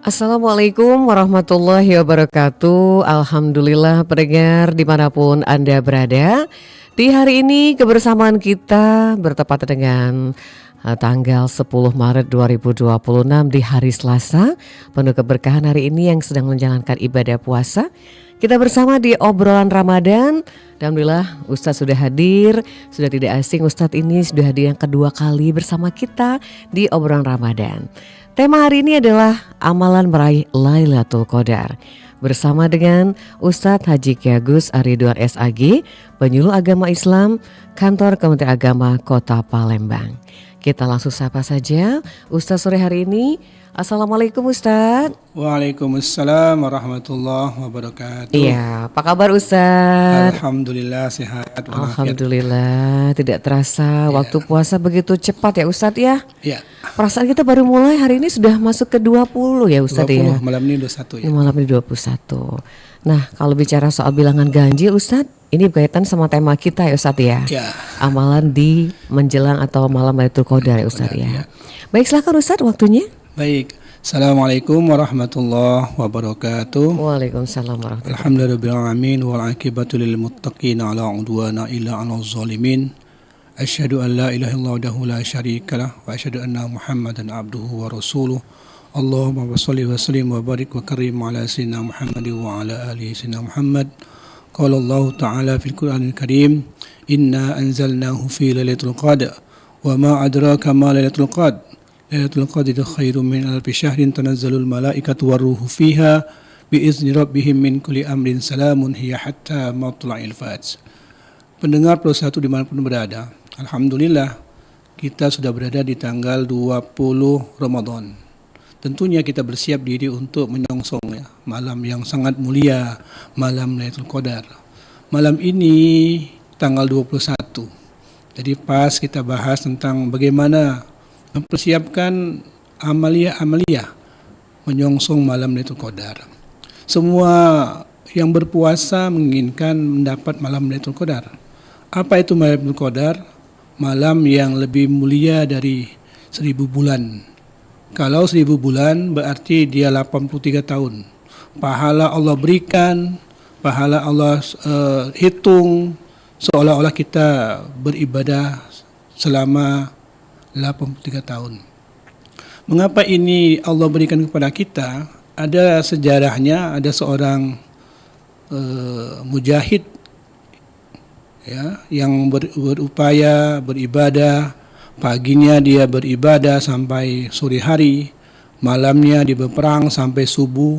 Assalamualaikum warahmatullahi wabarakatuh. Alhamdulillah pendengar dimanapun Anda berada. Di hari ini kebersamaan kita bertepatan dengan tanggal 10 Maret 2026 di hari Selasa. Penuh keberkahan hari ini yang sedang menjalankan ibadah puasa. Kita bersama di obrolan Ramadan. Alhamdulillah Ustadz sudah hadir. Sudah tidak asing Ustadz ini sudah hadir yang kedua kali bersama kita di obrolan Ramadan. Tema hari ini adalah amalan meraih Lailatul Qadar. Bersama dengan Ustadz Haji Kiai Agus Ariduan SAG, penyuluh agama Islam, Kantor Kementerian Agama Kota Palembang. Kita langsung sapa saja Ustadz sore hari ini. Assalamualaikum Ustadz. Waalaikumsalam warahmatullahi wabarakatuh. Iya, apa kabar Ustadz? Alhamdulillah sehat. Alhamdulillah, tidak terasa waktu puasa begitu cepat ya Ustadz ya. Iya. Perasaan kita baru mulai hari ini sudah masuk ke 20 ya Ustadz 20, ya. malam ini 21 ya. Malam ini 21. Nah, kalau bicara soal bilangan ganjil Ustadz, ini berkaitan sama tema kita ya Ustadz ya. Ya. Amalan di menjelang atau malam Lailatul Qadar ya Ustadz ya. Baik, silakan Ustadz waktunya. Baik. Assalamualaikum warahmatullahi wabarakatuh. Waalaikumsalam warahmatullahi wabarakatuh. Alhamdulillahirrahmanirrahim wal aqibatu lil muttaqin ala udwana illa 'alal zalimin. Asyhadu an la ilaha illallah wahdahu la syarikalah wa asyhadu anna Muhammadan abduhu wa rasuluh. Allahumma shalli wa sallim wa barik wa karim ala sayyidina Muhammad wa ala alihi sayyidina Muhammad. Qala Allah ta'ala fil Qur'anil Karim, inna anzalnahu fi lailatul qadr wa ma adraka ma lailatul qadr. Lailatul Qadri khairum min alfi syahrin tanazzalul malaikatu waruhu fiha biizni rabbihim min kulli amrin salamun hiya hatta matla'il fajr. Pendengar Pro 1 dimanapun berada, alhamdulillah kita sudah berada di tanggal 20 Ramadan. Tentunya kita bersiap diri untuk menyongsong ya, malam yang sangat mulia, malam Lailatul Qadar. Malam ini tanggal 21. Jadi pas kita bahas tentang bagaimana mempersiapkan amalia-amalia menyongsong malam Lailatul Qadar. Semua yang berpuasa menginginkan mendapat malam Lailatul Qadar. Apa itu malam Lailatul Qadar? Malam yang lebih mulia dari 1000 bulan. Kalau 1000 bulan berarti dia 83 tahun. Pahala Allah berikan, pahala Allah hitung seolah-olah kita beribadah selama 83 tahun. Mengapa ini Allah berikan kepada kita? Ada sejarahnya, ada seorang mujahid ya, yang berupaya beribadah. Paginya dia beribadah sampai sore hari, malamnya dia berperang sampai subuh.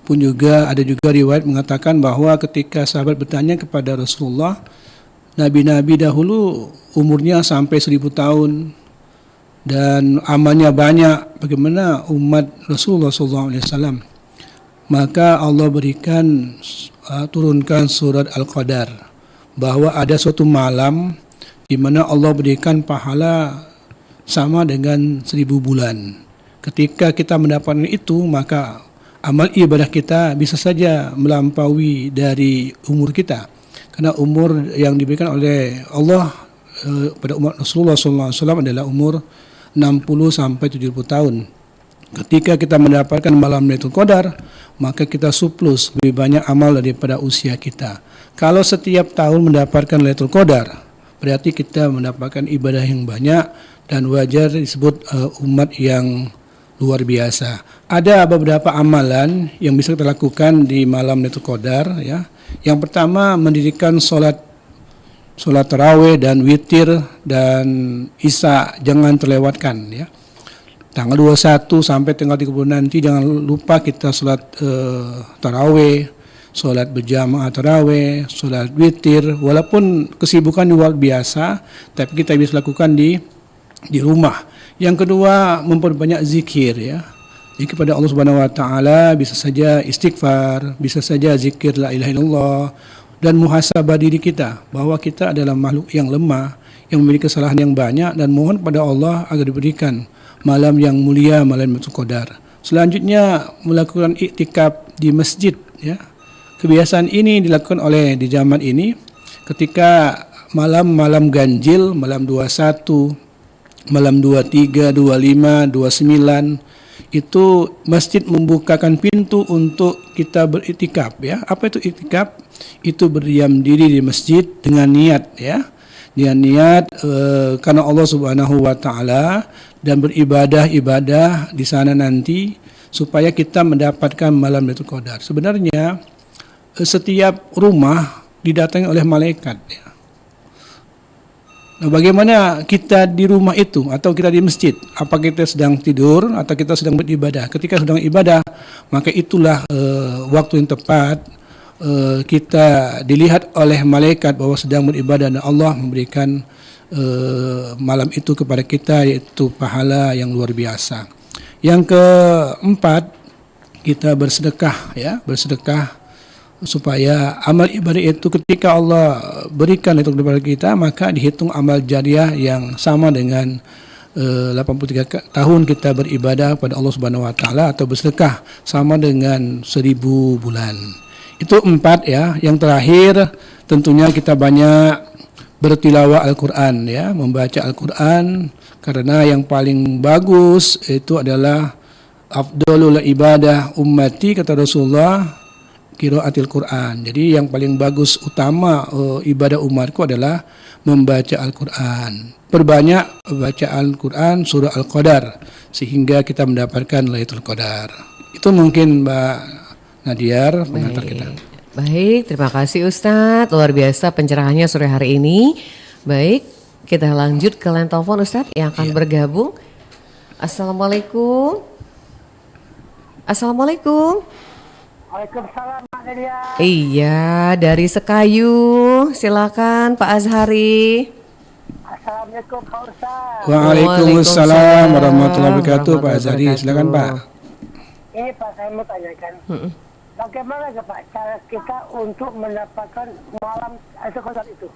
Pun juga ada juga riwayat mengatakan bahwa ketika sahabat bertanya kepada Rasulullah, nabi-nabi dahulu umurnya sampai 1000 tahun dan amalnya banyak, bagaimana umat Rasulullah SAW? Maka Allah berikan turunkan surat Al-Qadar bahwa ada suatu malam di mana Allah berikan pahala sama dengan 1000 bulan. Ketika kita mendapatkan itu, maka amal ibadah kita bisa saja melampaui dari umur kita, karena umur yang diberikan oleh Allah pada umat Rasulullah SAW adalah umur 60 sampai 70 tahun. Ketika kita mendapatkan malam Lailatul Qadar, maka kita surplus lebih banyak amal daripada usia kita. Kalau setiap tahun mendapatkan Lailatul Qadar, berarti kita mendapatkan ibadah yang banyak dan wajar disebut umat yang luar biasa. Ada beberapa amalan yang bisa kita lakukan di malam Lailatul Qadar ya. Yang pertama, mendirikan sholat tarawih dan witir dan isya jangan terlewatkan ya. Tanggal 21 sampai tanggal 30 nanti jangan lupa kita sholat tarawih, sholat berjamaah tarawih, sholat witir. Walaupun kesibukan luar biasa, tapi kita bisa lakukan di rumah. Yang kedua, memperbanyak zikir ya. Zikir kepada Allah Subhanahu wa taala, bisa saja istighfar, bisa saja zikir la ilaha illallah, dan muhasabah diri kita bahwa kita adalah makhluk yang lemah, yang memiliki kesalahan yang banyak, dan mohon pada Allah agar diberikan malam yang mulia, malam Lailatul Qadar. Selanjutnya, melakukan iktikaf di masjid ya. Kebiasaan ini dilakukan oleh di zaman ini ketika malam-malam ganjil, malam 21, malam 23, 25, 29 itu masjid membukakan pintu untuk kita beriktikaf ya. Apa itu iktikaf? Itu berdiam diri di masjid dengan niat ya. Dengan niat karena Allah Subhanahu wa taala dan beribadah di sana nanti supaya kita mendapatkan malam Lailatul Qadar. Sebenarnya setiap rumah didatangi oleh malaikat ya. Nah, bagaimana kita di rumah itu atau kita di masjid? Apa kita sedang tidur atau kita sedang beribadah? Ketika sedang ibadah, maka itulah waktu yang tepat kita dilihat oleh malaikat bahwa sedang beribadah dan Allah memberikan malam itu kepada kita, yaitu pahala yang luar biasa. Yang keempat, kita bersedekah ya, bersedekah supaya amal ibadah itu ketika Allah berikan itu kepada kita, maka dihitung amal jariah yang sama dengan 83 tahun kita beribadah pada Allah Subhanahu wa taala, atau bersedekah sama dengan 1000 bulan. Itu 4 ya. Yang terakhir tentunya kita banyak bertilawah Al-Qur'an ya, membaca Al-Qur'an, karena yang paling bagus itu adalah afdalul ibadah ummati, kata Rasulullah, qiraatil Quran. Jadi yang paling bagus utama ibadah umatku adalah membaca Al-Quran. Perbanyak baca Al-Quran surah Al-Qadar sehingga kita mendapatkan Lailatul Qadar. Itu mungkin Mbak Nadiar pengantar kita. Baik, terima kasih Ustadz. Luar biasa pencerahannya sore hari ini. Baik, kita lanjut ke line telepon Ustadz yang akan bergabung. Assalamualaikum. Assalamualaikum. Waalaikumsalam Mak Nadia. Iya, dari Sekayu. Silakan Pak Azhari. Assalamualaikum Pak Ustaz. Waalaikumsalam warahmatullahi wabarakatuh. Pak Azhari, silakan Pak. Ini Pak, saya mau tanyakan. Bagaimana Pak cara kita untuk mendapatkan malam Lailatul Qadar itu?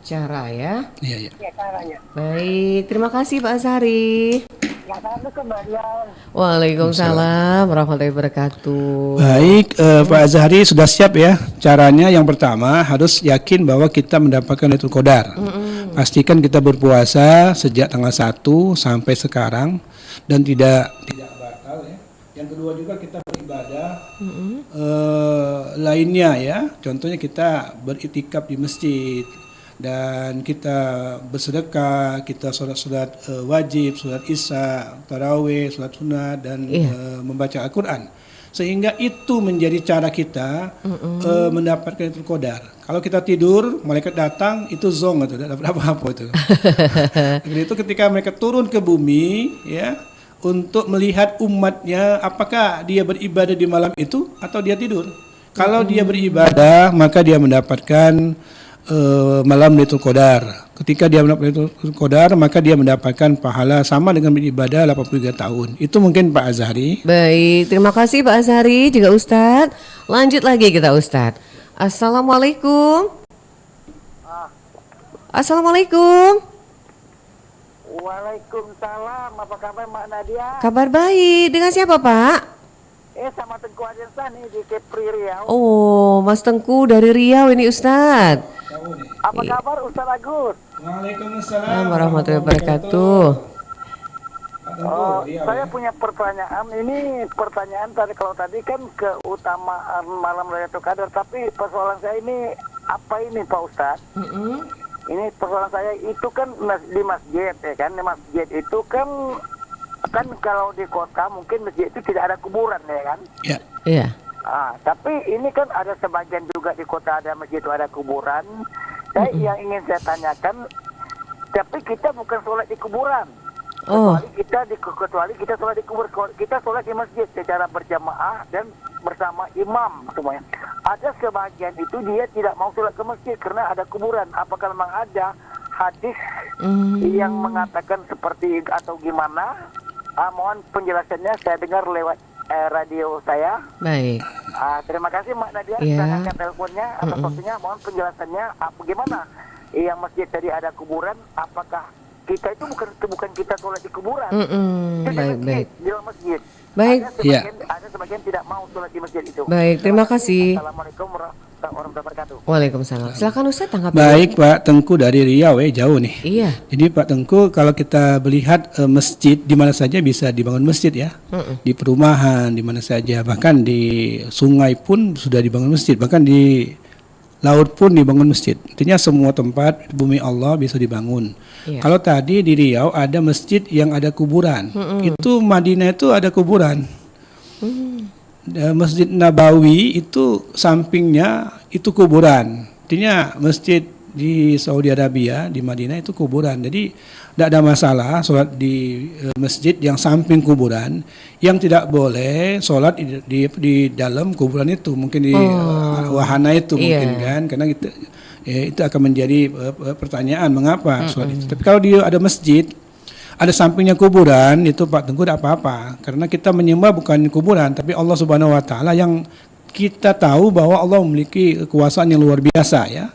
Cara ya. Iya. Ya caranya. Baik, terima kasih Pak Azhari. Assalamualaikum Mbak Nadia. Waalaikumsalam warahmatullahi wabarakatuh. Baik, Pak Azhari sudah siap ya. Caranya yang pertama harus yakin bahwa kita mendapatkan Lailatul Qadar. Pastikan kita berpuasa sejak tanggal 1 sampai sekarang dan tidak batal ya. Yang kedua juga kita beribadah lainnya ya. Contohnya kita beriktikaf di masjid dan kita bersedekah, kita sholat wajib, sholat isya, tarawih, sholat sunat dan membaca Al-Quran. Sehingga itu menjadi cara kita mendapatkan Lailatul Qadar. Kalau kita tidur, malaikat datang, itu zong, itu tidak dapat apa-apa itu. Jadi itu ketika mereka turun ke bumi, ya, untuk melihat umatnya, apakah dia beribadah di malam itu atau dia tidur. Kalau dia beribadah, maka dia mendapatkan malam Lailatul Qadar. Ketika dia mendapatkan Lailatul Qadar, maka dia mendapatkan pahala sama dengan beribadah 83 tahun. Itu mungkin Pak Azhari. Baik, terima kasih Pak Azhari juga Ustadz. Lanjut lagi kita Ustadz. Assalamualaikum. Assalamualaikum. Waalaikumsalam. Apa kabar Mbak Nadia? Kabar baik. Dengan siapa Pak? Sama Tengku Adensa nih di Kepri Riau. Oh, Mas Tengku dari Riau ini Ustadz. Apa kabar Ustaz Agus? Waalaikumsalam warahmatullahi wabarakatuh. Saya punya pertanyaan. Ini pertanyaan kalau tadi kan keutamaan malam Lailatul Qadar, tapi persoalan saya ini apa ini Pak Ustaz? Ini persoalan saya itu kan di masjid ya kan, di masjid itu kan kalau di kota mungkin masjid itu tidak ada kuburan ya kan? Ya. Iya. Tapi ini kan ada sebagian juga di kota ada masjid itu ada kuburan. Yang ingin saya tanyakan, tapi kita bukan sholat di kuburan. Kecuali kita sholat di kubur, kita sholat di masjid secara berjamaah dan bersama imam semuanya. Ada sebagian itu dia tidak mau sholat ke masjid karena ada kuburan. Apakah memang ada hadis yang mengatakan seperti atau gimana? Mohon penjelasannya, saya dengar lewat radio saya. Baik. Terima kasih Mbak Nadia sudah angkat teleponnya atas waktunya. Mohon penjelasannya bukan yang masjid tadi ada kuburan, apakah kita itu bukan kita sholat di kuburan? Baik. Di dalam masjid. Baik. Ada sebagian tidak mau sholat di masjid itu. Baik, terima kasih. Assalamualaikum warahmatullahi wabarakatuh. Waalaikumsalam. Silakan Ustaz tanggapi. Baik Pak Tengku dari Riau, jauh nih. Iya. Jadi Pak Tengku, kalau kita melihat masjid di mana saja bisa dibangun masjid ya, di perumahan di mana saja, bahkan di sungai pun sudah dibangun masjid, bahkan di laut pun dibangun masjid. Artinya semua tempat bumi Allah bisa dibangun. Iya. Kalau tadi di Riau ada masjid yang ada kuburan, itu Madinah itu ada kuburan. Masjid Nabawi itu sampingnya itu kuburan. Artinya masjid di Saudi Arabia di Madinah itu kuburan. Jadi tidak ada masalah sholat di masjid yang samping kuburan. Yang tidak boleh sholat di dalam kuburan itu, mungkin di wahana itu mungkin kan, karena itu akan menjadi pertanyaan mengapa sholat itu. Tapi kalau dia ada masjid ada sampingnya kuburan, itu Pak Tengku tidak apa-apa, karena kita menyembah bukan kuburan tapi Allah Subhanahu wa taala yang kita tahu bahwa Allah memiliki kekuasaan yang luar biasa ya.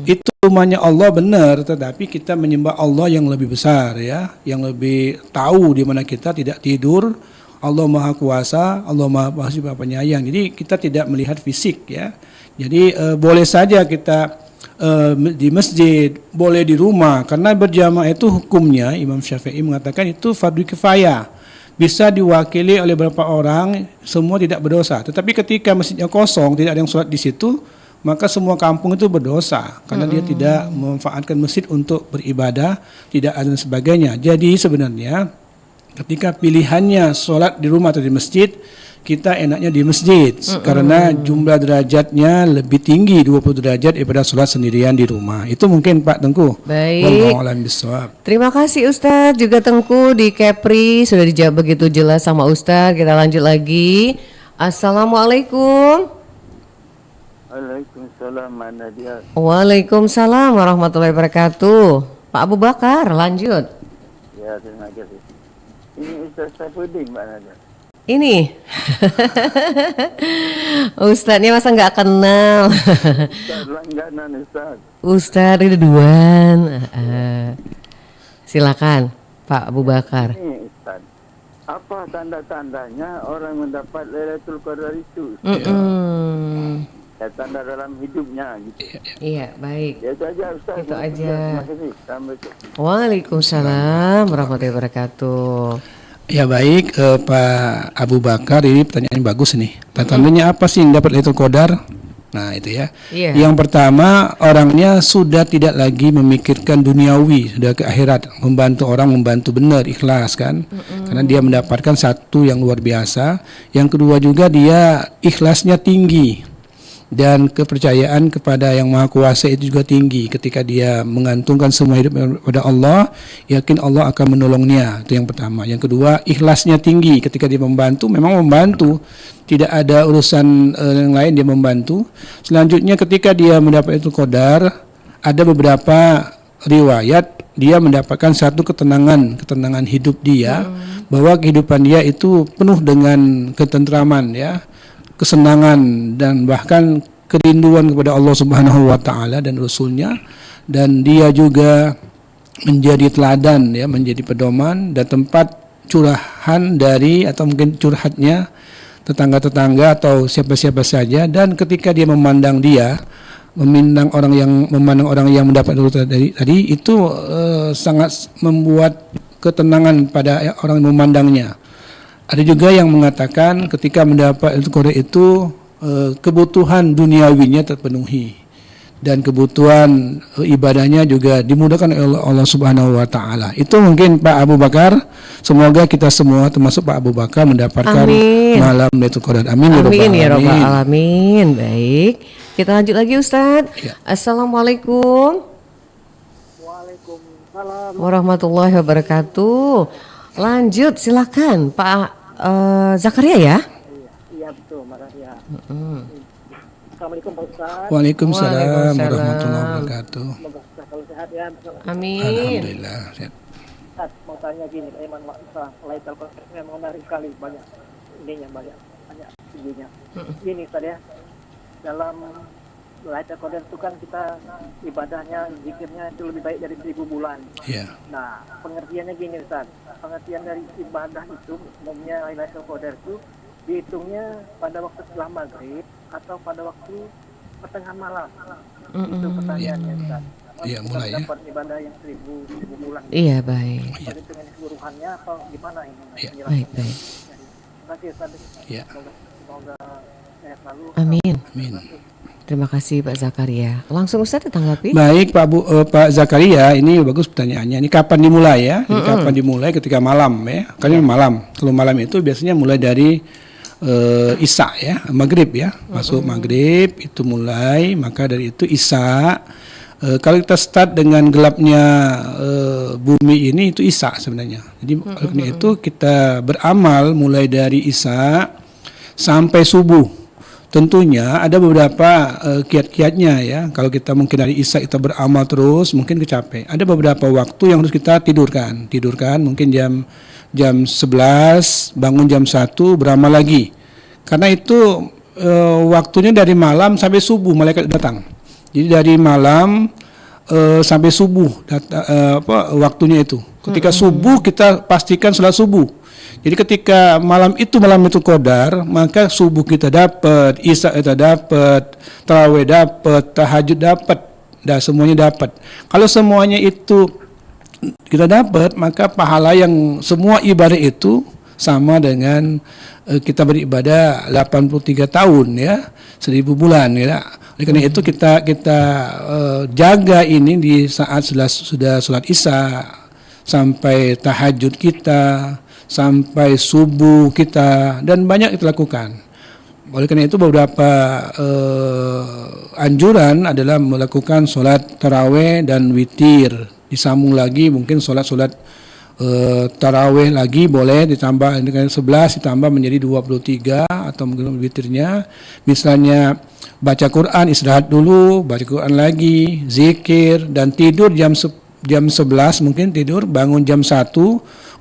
Itu rumahnya Allah benar, tetapi kita menyembah Allah yang lebih besar ya, yang lebih tahu di mana kita tidak tidur. Allah Maha Kuasa, Allah Maha Penyayang. Jadi kita tidak melihat fisik ya. Jadi boleh saja kita di masjid, boleh di rumah, karena berjamaah itu hukumnya Imam Syafi'i mengatakan itu fardu kifayah, bisa diwakili oleh beberapa orang, semua tidak berdosa. Tetapi ketika masjidnya kosong, tidak ada yang sholat di situ, maka semua kampung itu berdosa karena dia tidak memanfaatkan masjid untuk beribadah, tidak ada dan sebagainya. Jadi sebenarnya ketika pilihannya sholat di rumah atau di masjid, kita enaknya di masjid karena jumlah derajatnya lebih tinggi 20 derajat daripada sholat sendirian di rumah. Itu mungkin Pak Tengku. Baik. Wallahu a'lam bishawab. Terima kasih Ustadz, juga Tengku di Kepri sudah dijawab begitu jelas sama Ustadz. Kita lanjut lagi. Assalamualaikum. Waalaikumsalam, Nadia. Waalaikumsalam warahmatullahi wabarakatuh. Pak Abu Bakar, lanjut. Ya, terima kasih. Ini Ustaz Saifuddin, Mbak Nadia. Ini Ustadznya masa nggak kenal. Ustaz langganan, Ustaz. Ustadz Ridwan. Silakan Pak Abu Bakar. Ini Ustaz, apa tanda-tandanya orang mendapat Lailatul Qadar itu? Ya, tanda dalam hidupnya gitu. Iya, baik. Ya, itu aja Ustaz. Itu aja. Terima kasih. Assalamualaikum. Waalaikumsalam warahmatullahi wabarakatuh. Ya baik Pak Abu Bakar, ini pertanyaan bagus nih. Tandanya apa sih yang dapat Lailatul Qadar? Nah itu ya. Iya. Yang pertama, orangnya sudah tidak lagi memikirkan duniawi, sudah ke akhirat, membantu orang, membantu benar, ikhlas kan. Karena dia mendapatkan satu yang luar biasa. Yang kedua juga dia ikhlasnya tinggi. Dan kepercayaan kepada Yang Maha Kuasa itu juga tinggi. Ketika dia menggantungkan semua hidup pada Allah, yakin Allah akan menolongnya. Itu yang pertama. Yang kedua, ikhlasnya tinggi. Ketika dia membantu, memang membantu, tidak ada urusan yang lain, dia membantu. Selanjutnya ketika dia mendapat itu qadar, ada beberapa riwayat dia mendapatkan satu ketenangan hidup dia, bahwa kehidupan dia itu penuh dengan ketentraman ya, kesenangan dan bahkan kerinduan kepada Allah Subhanahu wa taala dan Rasulnya, dan dia juga menjadi teladan ya, menjadi pedoman dan tempat curahan dari atau mungkin curhatnya tetangga-tetangga atau siapa-siapa saja. Dan ketika dia memandang memandang orang yang mendapat tadi itu sangat membuat ketenangan pada orang yang memandangnya. Ada juga yang mengatakan ketika mendapat Qadar itu kebutuhan duniawinya terpenuhi dan kebutuhan ibadahnya juga dimudahkan oleh Allah Subhanahu wa taala. Itu mungkin Pak Abu Bakar, semoga kita semua termasuk Pak Abu Bakar mendapatkan malam Lailatul Qadar. Amin ya rabbal alamin. Baik. Kita lanjut lagi Ustaz. Ya. Assalamualaikum. Waalaikumsalam warahmatullahi wabarakatuh. Lanjut silakan Pak Zakaria ya. Iya betul, makasih ya. Assalamualaikum Pak Ustaz. Waalaikumsalam warahmatullahi wabarakatuh. Semoga Ustaz selalu sehat ya. Amin. Alhamdulillah. Ustaz mau tanya gini, Iman masalah Lailatul Qadar memang menarik sekali, banyak banyak tingginya. Gini Ustaz ya, dalam Lailatul Qadar itu kan kita ibadahnya, zikirnya itu lebih baik dari 1000 bulan. Iya. Nah, pengertiannya gini Ustaz, pengertian dari ibadah itu, umumnya Lailatul Qadar itu dihitungnya pada waktu setelah maghrib atau pada waktu pertengahan malam. Itu pertanyaannya, Ustaz. Iya, mulai ya. Dapat ibadah yang 1000 bulan. Iya, baik. Pada dengan keseluruhannya atau gimana ini? Iya. Baik, baik. Terima kasih, Ustaz. Iya. Semoga sehat selalu. Amin. Amin. Terima kasih Pak Zakaria. Langsung Ustaz ditanggapi? Baik Pak Zakaria, ini bagus pertanyaannya. Ini kapan dimulai ya? Ini kapan dimulai? Ketika malam ya. Karena malam. Kalau malam itu biasanya mulai dari Isya ya, maghrib ya. Masuk maghrib itu mulai, maka dari itu Isya. Kalau kita start dengan gelapnya bumi ini itu Isya sebenarnya. Jadi karena itu kita beramal mulai dari Isya sampai subuh. Tentunya ada beberapa kiat-kiatnya ya. Kalau kita mungkin dari Isya kita beramal terus mungkin kecapek. Ada beberapa waktu yang harus kita tidurkan mungkin jam 11, bangun jam 1, beramal lagi. Karena itu waktunya dari malam sampai subuh malaikat datang. Jadi dari malam sampai subuh waktunya itu. Ketika subuh kita pastikan sholat subuh. Jadi ketika malam itu qadar, maka subuh kita dapat, Isya kita dapat, tarawih dapat, tahajud dapat, dan semuanya dapat. Kalau semuanya itu kita dapat, maka pahala yang semua ibadah itu sama dengan kita beribadah 83 tahun ya, 1000 bulan ya. Oleh karena itu kita jaga ini di saat sudah sholat Isya sampai tahajud kita, sampai subuh kita, dan banyak kita lakukan. Oleh karena itu beberapa anjuran adalah melakukan sholat taraweh dan witir. Disambung lagi mungkin sholat taraweh lagi boleh ditambah dengan 11 ditambah menjadi 23 atau mungkin witirnya. Misalnya baca Quran istirahat dulu, baca Quran lagi, zikir, dan tidur jam 11 mungkin tidur, bangun jam 1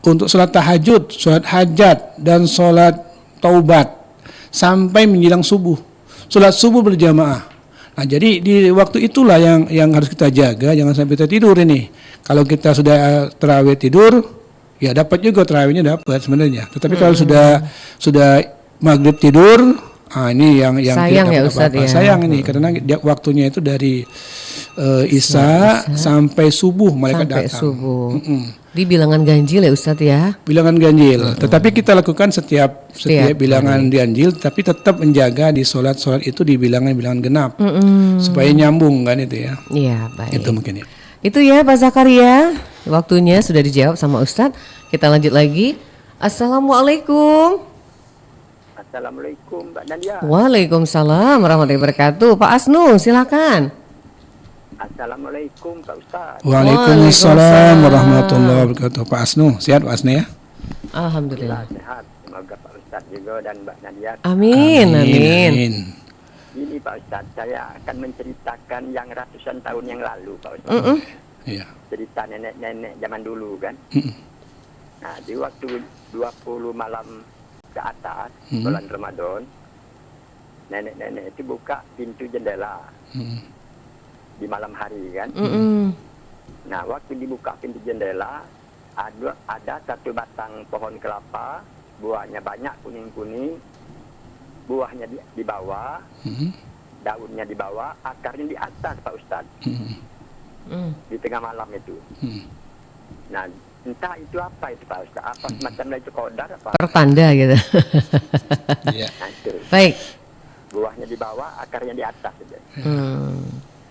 untuk sholat tahajud, sholat hajat, dan sholat taubat sampai menjelang subuh. Sholat subuh berjamaah. Nah, jadi di waktu itulah yang harus kita jaga, jangan sampai kita tidur ini. Kalau kita sudah tarawih tidur, ya dapat juga tarawihnya dapat sebenarnya. Tetapi kalau sudah maghrib tidur, ini yang sayang ya Ustaz ya. Sayang ini karena waktunya itu dari Isya sampai subuh malaikat datang. Sampai subuh. Di bilangan ganjil ya Ustaz ya. Bilangan ganjil. Tetapi kita lakukan setiap bilangan ganjil, tapi tetap menjaga di sholat itu di bilangan genap supaya nyambung kan itu ya. Iya, baik. Itu mungkin ya. Itu ya Pak Zakaria. Waktunya sudah dijawab sama Ustaz. Kita lanjut lagi. Assalamualaikum. Assalamualaikum Mbak Nadia. Waalaikumsalam warahmatullahi wabarakatuh. Pak Asnu, silakan. Assalamualaikum Pak Ustaz. Waalaikumsalam warahmatullahi wabarakatuh. Pak Asnu, sehat Pak Asnu ya? Alhamdulillah. Sehat. Semoga Pak Ustaz juga dan Mbak Nadia. Amin. Ini Pak Ustaz, saya akan menceritakan yang ratusan tahun yang lalu Pak Ustaz. Iya. Cerita nenek-nenek zaman dulu kan. Nah, di waktu 20 malam ke atas bulan Ramadan, nenek-nenek itu buka pintu jendela di malam hari kan. Nah, waktu dibuka pintu jendela, ada satu batang pohon kelapa, buahnya banyak kuning-kuning, buahnya di bawah, daunnya di bawah, akarnya di atas Pak Ustadz. Di tengah malam itu. Nah, entah itu apa itu Pak Ustadz, apa semacam itu qadar apa? Pertanda gitu. Iya. Nah, itu. Baik. Buahnya di bawah, akarnya di atas.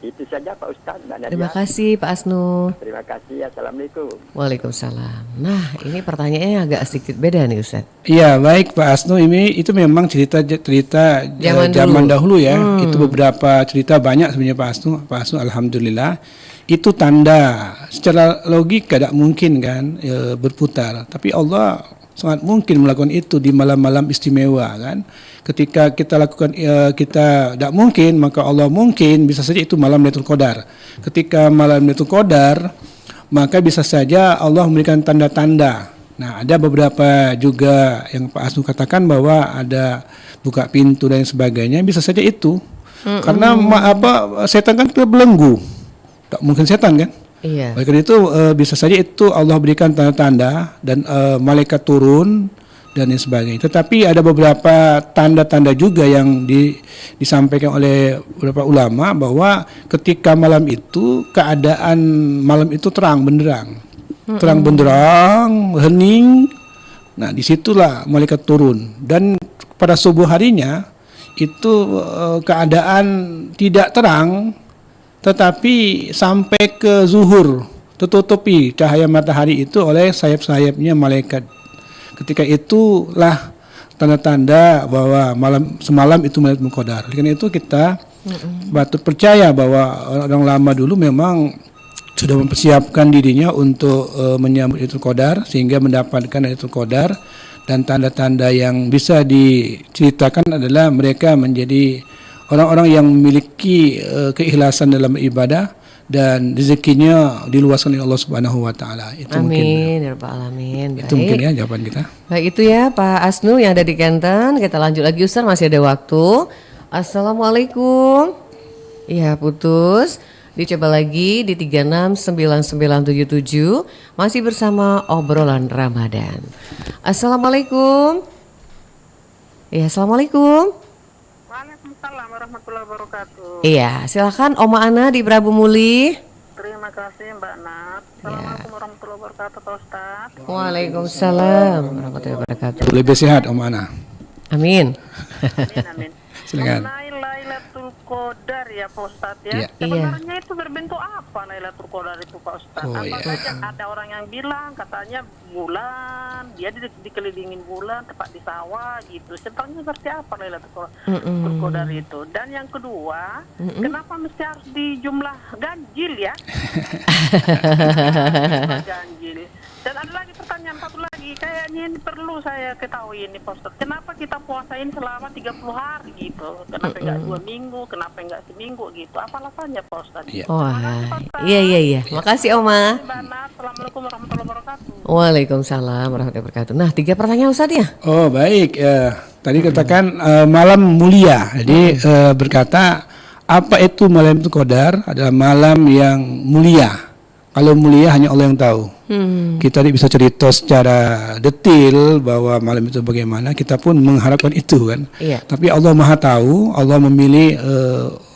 Itu saja Pak Ustadz. Terima kasih Pak Asnu. Terima kasih. Assalamualaikum. Waalaikumsalam. Nah, ini pertanyaannya agak sedikit beda nih Ustaz. Iya, baik Pak Asnu, itu memang cerita zaman dahulu ya. Itu beberapa cerita banyak sebenarnya Pak Asnu alhamdulillah. Itu tanda secara logika tidak mungkin kan berputar, tapi Allah sangat mungkin melakukan itu di malam-malam istimewa kan. Ketika kita lakukan kita tidak mungkin, maka Allah mungkin, bisa saja itu malam Lailatul Qadar. Ketika malam Lailatul Qadar, maka bisa saja Allah memberikan tanda-tanda. Nah, ada beberapa juga yang Pak Asnu katakan bahwa ada buka pintu dan sebagainya, bisa saja itu. Karena setan kan belenggu. Tak mungkin setan kan? Iya. Oleh karena itu bisa saja itu Allah berikan tanda-tanda dan malaikat turun dan lain sebagainya. Tetapi ada beberapa tanda-tanda juga yang disampaikan oleh beberapa ulama bahwa ketika malam itu keadaan malam itu terang benderang, hening. Nah, disitulah malaikat turun, dan pada subuh harinya itu keadaan tidak terang, tetapi sampai ke zuhur tertutupi cahaya matahari itu oleh sayap-sayapnya malaikat. Ketika itulah tanda-tanda bahwa semalam itu Lailatul Qadar. Karena itu kita patut percaya bahwa orang lama dulu memang sudah mempersiapkan dirinya untuk menyambut Lailatul Qadar sehingga mendapatkan Lailatul Qadar. Dan tanda-tanda yang bisa diceritakan adalah mereka menjadi orang-orang yang memiliki keikhlasan dalam ibadah dan rezekinya diluaskan oleh Allah Subhanahu wa taala. Itu Amin ya rabbal alamin. Itu mungkin ya jawaban kita. Baik, itu ya Pak Asnu yang ada di Kenten. Kita lanjut lagi Ustaz, masih ada waktu. Assalamualaikum. Iya, putus. Dicoba lagi di 369977. Masih bersama obrolan Ramadan. Assalamualaikum. Iya, assalamualaikum. Waalaikumsalam warahmatullahi wabarakatuh. Iya, silakan Oma Ana di Prabu Muli. Terima kasih Mbak Nat. Assalamualaikum warahmatullahi wabarakatuh Pak Ustaz. Waalaikumsalam warahmatullahi wabarakatuh. Lebih sehat Om Ana. Amin. Amin. Silakan. Mengenai Lailatul Qadar ya Pak Ustaz Iya. ya. Sebenarnya itu berbentuk apa Lailatul Qadar itu Pak Ustaz? Apa saja ada orang yang bilang katanya bulan, dia dikelilingin bulan tepat di sawah gitu. Sebenarnya seperti apa Lailatul Qadar itu? Dan yang kedua, kenapa mesti harus di jumlah ganjil ya? Ganjil. Dan ada lagi pertanyaan satu lagi, kayaknya ini perlu saya ketahui ini Pak Ustaz. Kenapa kita puasain selama 30 hari gitu? Kenapa enggak 2 minggu? Kenapa enggak seminggu gitu? Apa alasannya Pak Ustaz? Iya. Wah, iya. Makasih Oma. Assalamualaikum warahmatullahi wabarakatuh. Waalaikumsalam warahmatullahi wabarakatuh. Nah, 3 pertanyaan Ustaz ya? Oh, baik. Tadi katakan malam mulia. Jadi berkata apa itu malam itu Qadar? Adalah malam yang mulia. Kalau mulia hanya Allah yang tahu. Kita tidak bisa cerita secara detail bahwa malam itu bagaimana. Kita pun mengharapkan itu kan. Iya. Tapi Allah Maha tahu. Allah memilih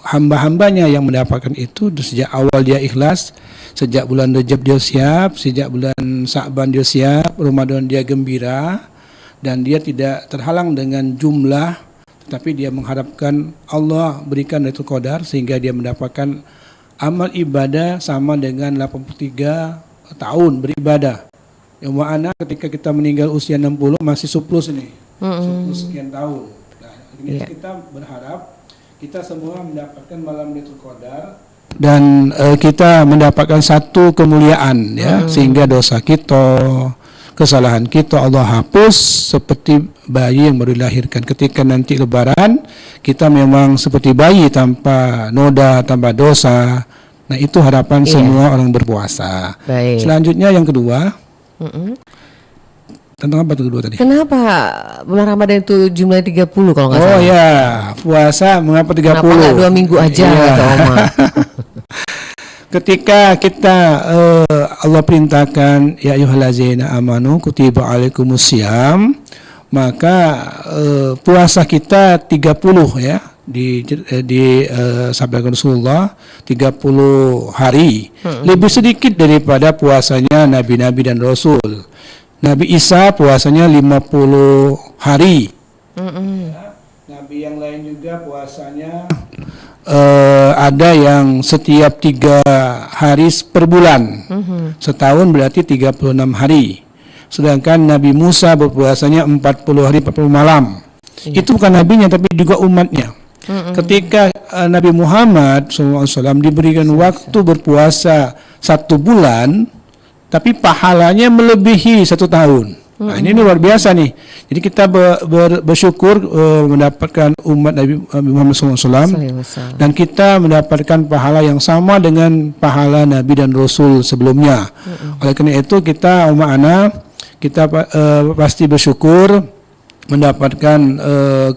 hamba-hambanya yang mendapatkan itu. Sejak awal dia ikhlas. Sejak bulan Rajab dia siap. Sejak bulan Sa'ban dia siap. Ramadan dia gembira. Dan dia tidak terhalang dengan jumlah. Tetapi dia mengharapkan Allah berikan Lailatul Qadar sehingga dia mendapatkan amal ibadah sama dengan 83 tahun beribadah. Yang mana ketika kita meninggal usia 60 masih surplus ini. Surplus sekian tahun. Nah, ini kita berharap kita semua mendapatkan malam Lailatul Qadar dan kita mendapatkan satu kemuliaan ya sehingga dosa kita, kesalahan kita Allah hapus seperti bayi yang baru dilahirkan. Ketika nanti lebaran kita memang seperti bayi tanpa noda, tanpa dosa. Nah, itu harapan semua orang berpuasa. Baik. Selanjutnya yang kedua. Tentang apa itu kedua tadi? Kenapa bulan Ramadan itu jumlahnya 30 kalau nggak salah? Oh ya, puasa mengapa 30? Kenapa nggak 2 minggu aja kata Oma? Ketika kita Allah perintahkan ya ayyuhallazina amanu kutiba alaikumusiyam, maka puasa kita 30 ya sabdakan Rasulullah 30 hari. Lebih sedikit daripada puasanya nabi-nabi dan rasul. Nabi Isa puasanya 50 hari. Ya, nabi yang lain juga puasanya ada yang setiap 3 hari per bulan. Setahun berarti 36 hari. Sedangkan Nabi Musa berpuasanya 40 hari 40 malam. Itu bukan nabinya tapi juga umatnya. Ketika Nabi Muhammad SAW diberikan waktu berpuasa 1 bulan, tapi pahalanya melebihi 1 tahun. Nah, ini luar biasa nih. Jadi kita bersyukur mendapatkan umat Nabi Muhammad SAW dan kita mendapatkan pahala yang sama dengan pahala Nabi dan Rasul sebelumnya. Oleh karena itu kita kita pasti bersyukur mendapatkan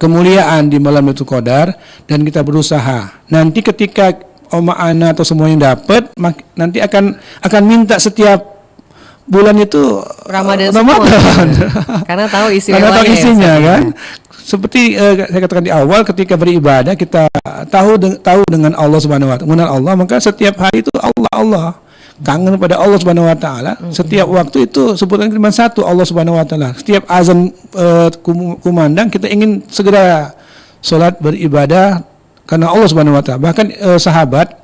kemuliaan di malam Lailatul Qadar dan kita berusaha. Nanti ketika Oma Ana atau semua yang dapat nanti akan minta setiap bulan itu Ramadan Ramadan. Karena tahu Karena istimewanya tahu isinya ya, kan. Seperti saya katakan di awal, ketika beribadah kita tahu dengan Allah Subhanahu wa taala, mengenal Allah, maka setiap hari itu Allah, kangen pada Allah Subhanahu wa taala. Setiap waktu itu sebutan cuma satu, Allah Subhanahu wa taala. Setiap azan kumandang kita ingin segera salat beribadah karena Allah Subhanahu wa taala. Bahkan sahabat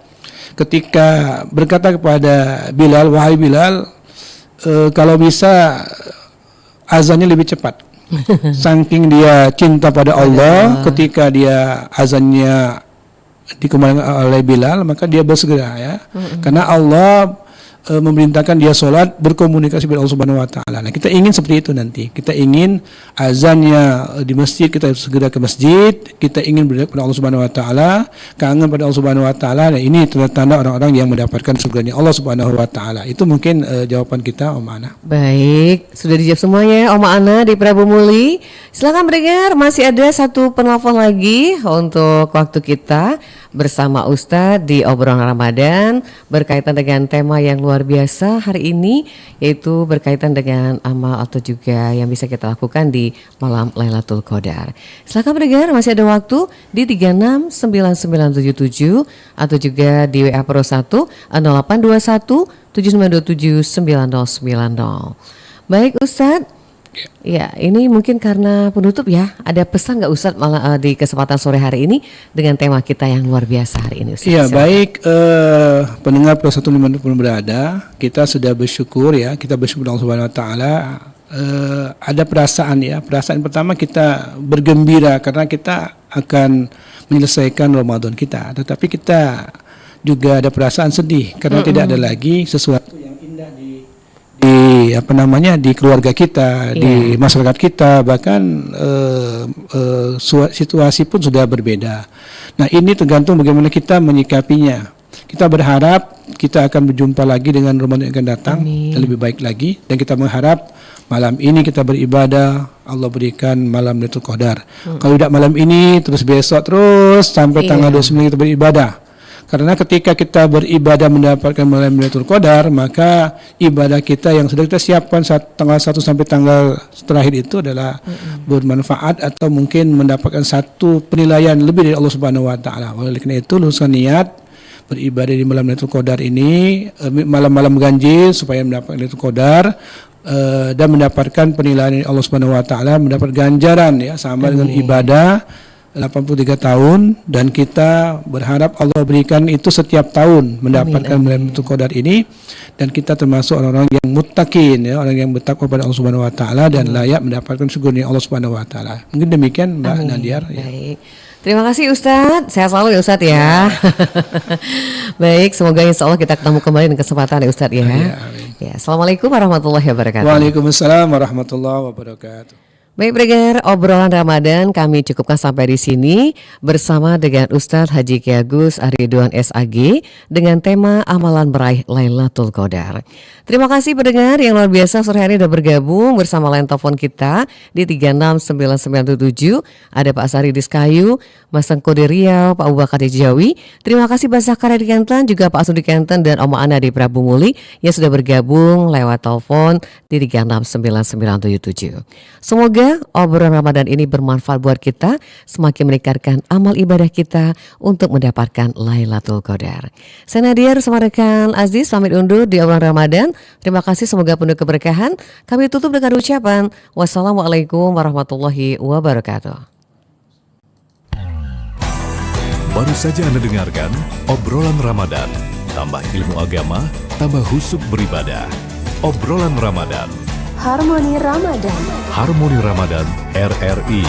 ketika berkata kepada Bilal, wahai Bilal, kalau bisa azannya lebih cepat. Saking dia cinta pada Allah, ketika dia azannya dikumandangkan oleh Bilal, maka dia bersegera ya. Karena Allah memerintahkan dia sholat berkomunikasi dengan Allah Subhanahu wa taala. Nah, kita ingin seperti itu nanti. Kita ingin azannya di masjid, kita segera ke masjid, kita ingin berdekat pada Allah Subhanahu wa taala, kangen pada Allah Subhanahu wa taala. Nah, ini tanda-tanda orang-orang yang mendapatkan surganya Allah Subhanahu wa taala. Itu mungkin jawaban kita, Om Ana. Baik, sudah dijawab semuanya Om Ana di Prabu Muli. Silakan pendengar, masih ada satu penelpon lagi untuk waktu kita bersama Ustadz di obrolan Ramadan berkaitan dengan tema yang luar biasa hari ini, yaitu berkaitan dengan amal atau juga yang bisa kita lakukan di malam Lailatul Qadar. Silakan pendengar, masih ada waktu di 369977 atau juga di WA Pro 1 0821 7927 9090. Baik Ustadz. Ya, ini mungkin karena penutup ya. Ada pesan nggak Ustadz malah di kesempatan sore hari ini dengan tema kita yang luar biasa hari ini Ustadz? Iya, baik pendengar Pro 1 pun berada, kita sudah bersyukur ya, kita bersyukur Allah Subhanahu wa taala. Ada perasaan ya. Perasaan pertama kita bergembira karena kita akan menyelesaikan Ramadan kita. Tetapi kita juga ada perasaan sedih karena tidak ada lagi sesuatu yang indah di keluarga kita, di masyarakat kita, bahkan situasi pun sudah berbeda. Nah, ini tergantung bagaimana kita menyikapinya. Kita berharap kita akan berjumpa lagi dengan Ramadan yang akan datang. Amin. Dan lebih baik lagi, dan kita mengharap malam ini kita beribadah, Allah berikan malam Lailatul Qadar. Kalau tidak malam ini, terus besok, terus sampai tanggal 29 kita beribadah. Karena ketika kita beribadah mendapatkan malam Lailatul Qadar, maka ibadah kita yang sudah kita siapkan tanggal 1 sampai tanggal terakhir itu adalah bermanfaat atau mungkin mendapatkan satu penilaian lebih dari Allah Subhanahu wa taala. Oleh karena itu, luruskan niat beribadah di malam Lailatul Qadar ini, malam-malam ganjil supaya mendapatkan Lailatul Qadar dan mendapatkan penilaian dari Allah Subhanahu wa taala, mendapat ganjaran ya sama dengan ibadah 83 tahun, dan kita berharap Allah berikan itu setiap tahun mendapatkan Lailatul Qadar ini, dan kita termasuk orang-orang yang muttaqin ya, orang yang bertakwa pada Allah Subhanahu wa taala dan layak mendapatkan syukurnya Allah Subhanahu wa taala. Mungkin demikian Mbak Nadiar ya. Baik. Terima kasih Ustadz, sehat selalu ya Ustadz ya. Baik, semoga insya Allah kita ketemu kembali dengan kesempatan ya Ustadz ya. Ya, Assalamualaikum warahmatullahi wabarakatuh. Waalaikumsalam warahmatullahi wabarakatuh. Baik pendengar, obrolan Ramadan kami cukupkan sampai di sini bersama dengan Ustadz Haji Kiai Agus Ariduan SAG dengan tema amalan meraih Lailatul Qadar. Terima kasih pendengar yang luar biasa sore hari sudah bergabung bersama line telepon kita di 369977. Ada Pak Sari di Skayu, Mas Tengku di Riau, Pak Abu Bakar di Jawi. Terima kasih Pak Zakaria di Kenten, juga Pak Asun di Kenten dan Oma Ana di Prabu Muli yang sudah bergabung lewat telepon di 369977. Semoga obrolan Ramadan ini bermanfaat buat kita, semakin meningkatkan amal ibadah kita untuk mendapatkan Lailatul Qadar. Saya Nadia bersama rekan Aziz pamit undur di obrolan Ramadan. Terima kasih, semoga penuh keberkahan. Kami tutup dengan ucapan wassalamualaikum warahmatullahi wabarakatuh. Baru saja Anda dengarkan obrolan Ramadan. Tambah ilmu agama, tambah husuk beribadah. Obrolan Ramadan. Harmoni Ramadan. Harmoni Ramadan RRI.